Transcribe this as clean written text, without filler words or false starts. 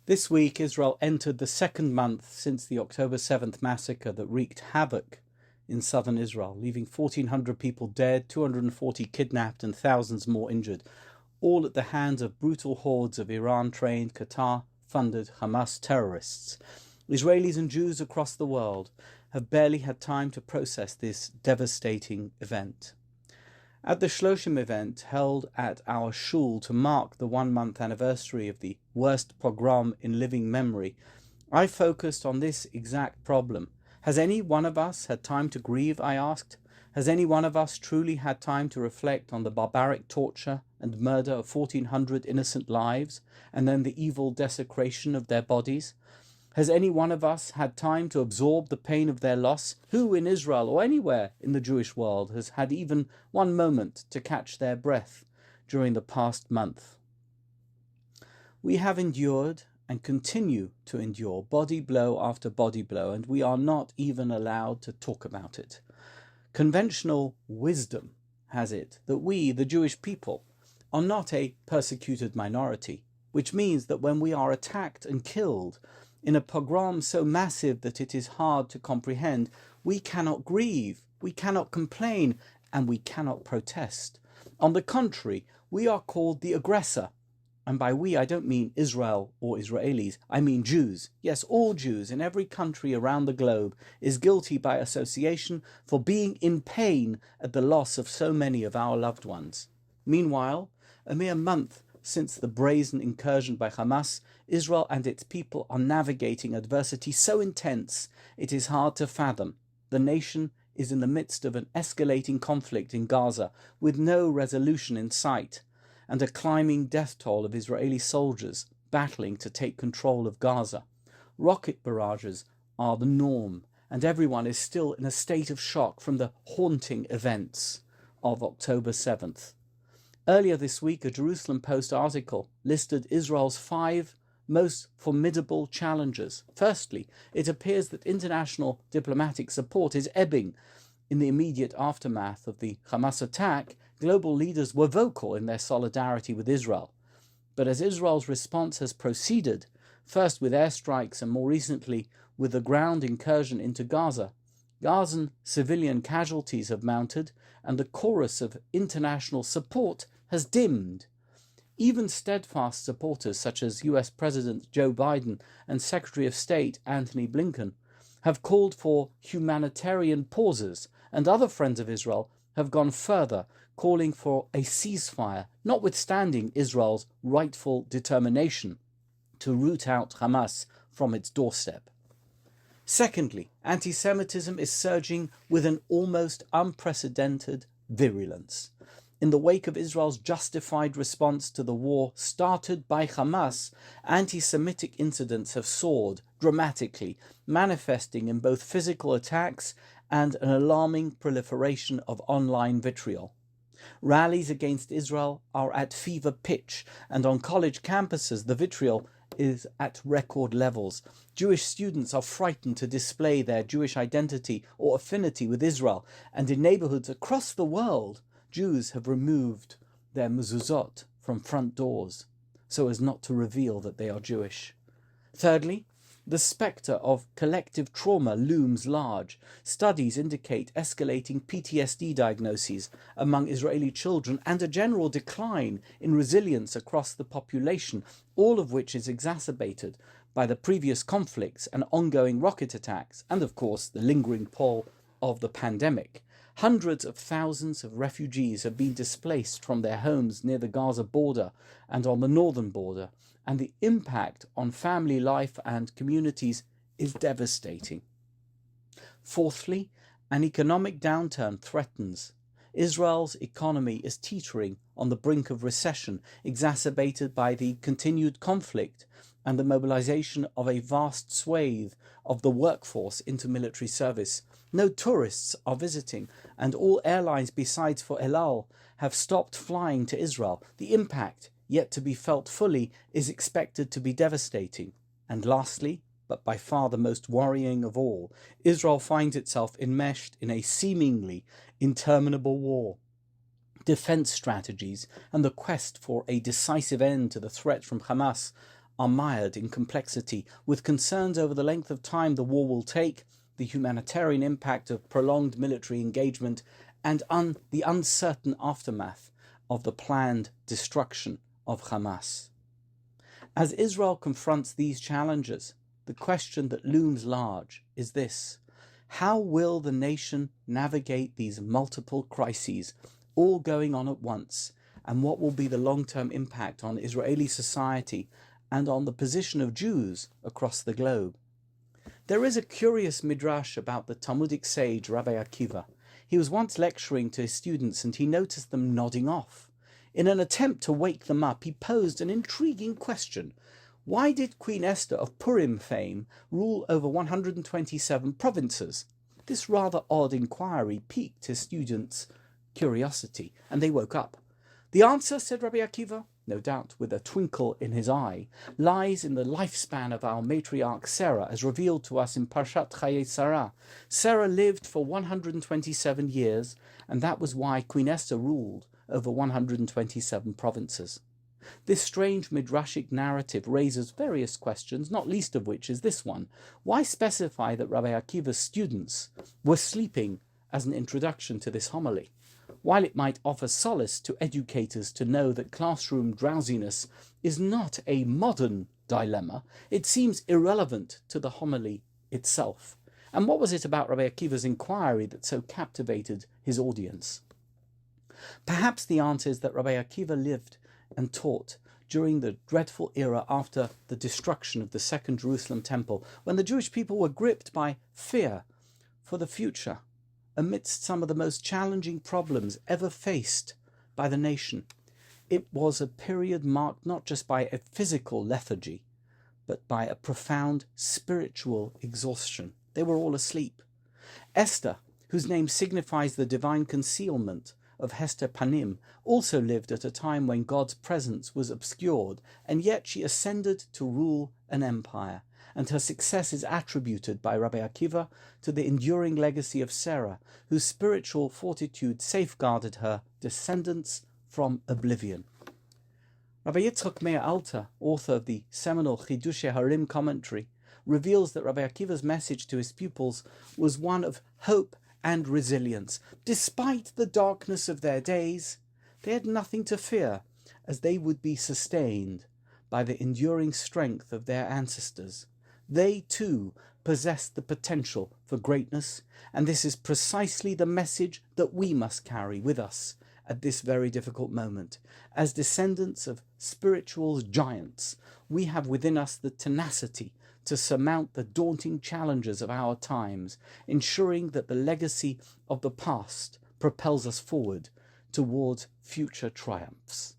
This week, Israel entered the second month since the October 7th massacre that wreaked havoc in southern Israel, leaving 1,400 people dead, 240 kidnapped, and thousands more injured, all at the hands of brutal hordes of Iran-trained, Qatar-funded Hamas terrorists. Israelis and Jews across the world have barely had time to process this devastating event. At the Shloshim event held at our shul to mark the 1-month anniversary of the worst pogrom in living memory, I focused on this exact problem. Has any one of us had time to grieve, I asked? Has any one of us truly had time to reflect on the barbaric torture and murder of 1,400 innocent lives, and then the evil desecration of their bodies? Has any one of us had time to absorb the pain of their loss? Who in Israel or anywhere in the Jewish world has had even one moment to catch their breath during the past month? We have endured and continue to endure body blow after body blow, and we are not even allowed to talk about it. Conventional wisdom has it that we, the Jewish people, are not a persecuted minority, which means that when we are attacked and killed in a pogrom so massive that it is hard to comprehend, we cannot grieve, we cannot complain, and we cannot protest. On the contrary, we are called the aggressor. And by we, I don't mean Israel or Israelis, I mean Jews. Yes, all Jews in every country around the globe is guilty by association for being in pain at the loss of so many of our loved ones. Meanwhile, a mere month since the brazen incursion by Hamas, Israel and its people are navigating adversity so intense it is hard to fathom. The nation is in the midst of an escalating conflict in Gaza with no resolution in sight, and a climbing death toll of Israeli soldiers battling to take control of Gaza. Rocket barrages are the norm, and everyone is still in a state of shock from the haunting events of October 7th. Earlier this week, a Jerusalem Post article listed Israel's 5 most formidable challenges. Firstly, it appears that international diplomatic support is ebbing. In the immediate aftermath of the Hamas attack, global leaders were vocal in their solidarity with Israel. But as Israel's response has proceeded, first with airstrikes and more recently with the ground incursion into Gaza, Gazan civilian casualties have mounted and the chorus of international support has dimmed. Even steadfast supporters such as US President Joe Biden and Secretary of State Antony Blinken have called for humanitarian pauses, and other friends of Israel have gone further, calling for a ceasefire, notwithstanding Israel's rightful determination to root out Hamas from its doorstep. Secondly, anti-Semitism is surging with an almost unprecedented virulence. In the wake of Israel's justified response to the war started by Hamas, anti-Semitic incidents have soared dramatically, manifesting in both physical attacks and an alarming proliferation of online vitriol. Rallies against Israel are at fever pitch, and on college campuses the vitriol is at record levels. Jewish students are frightened to display their Jewish identity or affinity with Israel, and in neighborhoods across the world, Jews have removed their mezuzot from front doors so as not to reveal that they are Jewish. Thirdly, the spectre of collective trauma looms large. Studies indicate escalating PTSD diagnoses among Israeli children and a general decline in resilience across the population, all of which is exacerbated by the previous conflicts and ongoing rocket attacks, and of course the lingering pull of the pandemic. Hundreds of thousands of refugees have been displaced from their homes near the Gaza border and on the northern border, and the impact on family life and communities is devastating. Fourthly, an economic downturn threatens. Israel's economy is teetering on the brink of recession, exacerbated by the continued conflict and the mobilization of a vast swathe of the workforce into military service. No tourists are visiting, and all airlines besides for El Al have stopped flying to Israel. The impact, yet to be felt fully, is expected to be devastating. And lastly, but by far the most worrying of all, Israel finds itself enmeshed in a seemingly interminable war. Defense strategies and the quest for a decisive end to the threat from Hamas are mired in complexity, with concerns over the length of time the war will take, the humanitarian impact of prolonged military engagement, and the uncertain aftermath of the planned destruction of Hamas. As Israel confronts these challenges, the question that looms large is this: how will the nation navigate these multiple crises, all going on at once, and what will be the long-term impact on Israeli society and on the position of Jews across the globe? There is a curious midrash about the Talmudic sage Rabbi Akiva. He was once lecturing to his students and he noticed them nodding off. In an attempt to wake them up, he posed an intriguing question. Why did Queen Esther of Purim fame rule over 127 provinces? This rather odd inquiry piqued his students' curiosity, and they woke up. The answer, said Rabbi Akiva, no doubt with a twinkle in his eye, lies in the lifespan of our matriarch Sarah, as revealed to us in Parshat Chayei Sarah. Sarah lived for 127 years, and that was why Queen Esther ruled over 127 provinces. This strange Midrashic narrative raises various questions, not least of which is this one. Why specify that Rabbi Akiva's students were sleeping as an introduction to this homily? While it might offer solace to educators to know that classroom drowsiness is not a modern dilemma, it seems irrelevant to the homily itself. And what was it about Rabbi Akiva's inquiry that so captivated his audience? Perhaps the answer is that Rabbi Akiva lived and taught during the dreadful era after the destruction of the Second Jerusalem Temple, when the Jewish people were gripped by fear for the future, amidst some of the most challenging problems ever faced by the nation. It was a period marked not just by a physical lethargy, but by a profound spiritual exhaustion. They were all asleep. Esther, whose name signifies the divine concealment of Hester Panim, also lived at a time when God's presence was obscured, and yet she ascended to rule an empire, and her success is attributed by Rabbi Akiva to the enduring legacy of Sarah, whose spiritual fortitude safeguarded her descendants from oblivion. Rabbi Yitzchak Meir Alter, author of the seminal Chidushei Harim commentary, reveals that Rabbi Akiva's message to his pupils was one of hope and resilience. Despite the darkness of their days, they had nothing to fear, as they would be sustained by the enduring strength of their ancestors. They too possessed the potential for greatness, and this is precisely the message that we must carry with us at this very difficult moment. As descendants of spiritual giants, we have within us the tenacity to surmount the daunting challenges of our times, ensuring that the legacy of the past propels us forward towards future triumphs.